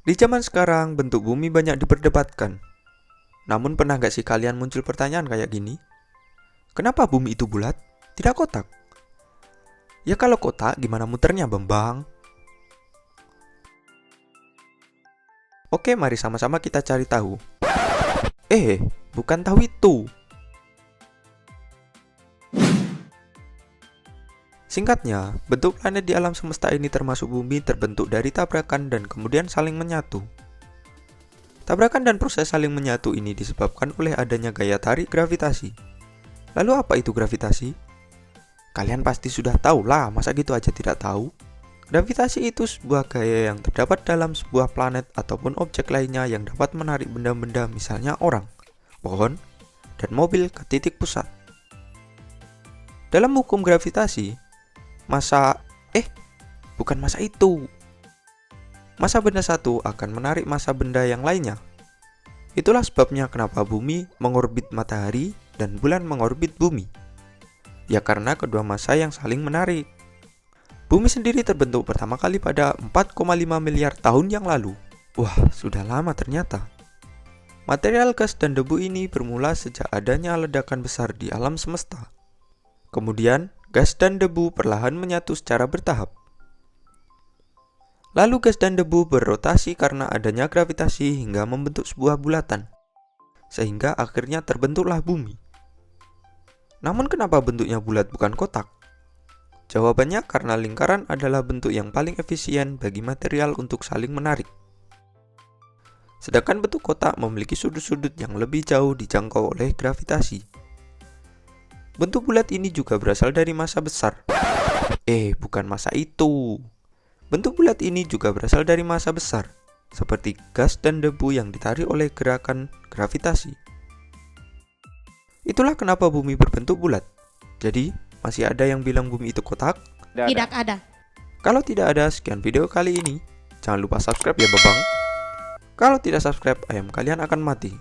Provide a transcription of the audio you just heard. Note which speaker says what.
Speaker 1: Di zaman sekarang, bentuk bumi banyak diperdebatkan. Namun pernah gak sih kalian muncul pertanyaan kayak gini? Kenapa bumi itu bulat, tidak kotak? Ya kalau kotak, gimana muternya, Bambang? Oke, mari sama-sama kita cari tahu. Bukan tahu itu. Singkatnya, bentuk planet di alam semesta ini termasuk bumi terbentuk dari tabrakan dan kemudian saling menyatu. Tabrakan dan proses saling menyatu ini disebabkan oleh adanya gaya tarik gravitasi. Lalu apa itu gravitasi? Kalian pasti sudah tahu lah, masa gitu aja tidak tahu? Gravitasi itu sebuah gaya yang terdapat dalam sebuah planet ataupun objek lainnya yang dapat menarik benda-benda, misalnya orang, pohon, dan mobil ke titik pusat. Dalam hukum gravitasi, massa benda satu akan menarik massa benda yang lainnya. Itulah sebabnya kenapa bumi mengorbit matahari dan bulan mengorbit bumi. Ya karena kedua massa yang saling menarik. Bumi sendiri terbentuk pertama kali pada 4,5 miliar tahun yang lalu. Wah, sudah lama ternyata. Material gas dan debu ini bermula sejak adanya ledakan besar di alam semesta. Kemudian, gas dan debu perlahan menyatu secara bertahap. Lalu gas dan debu berrotasi karena adanya gravitasi hingga membentuk sebuah bulatan. Sehingga akhirnya terbentuklah bumi. Namun kenapa bentuknya bulat bukan kotak? Jawabannya karena lingkaran adalah bentuk yang paling efisien bagi material untuk saling menarik. Sedangkan bentuk kotak memiliki sudut-sudut yang lebih jauh dijangkau oleh gravitasi. Bentuk bulat ini juga berasal dari massa besar. Bukan massa itu. Bentuk bulat ini juga berasal dari massa besar, seperti gas dan debu yang ditarik oleh gerakan gravitasi. Itulah kenapa bumi berbentuk bulat. Jadi, masih ada yang bilang bumi itu kotak?
Speaker 2: Tidak ada.
Speaker 1: Kalau tidak ada, sekian video kali ini. Jangan lupa subscribe ya, Babang. Kalau tidak subscribe, ayam kalian akan mati.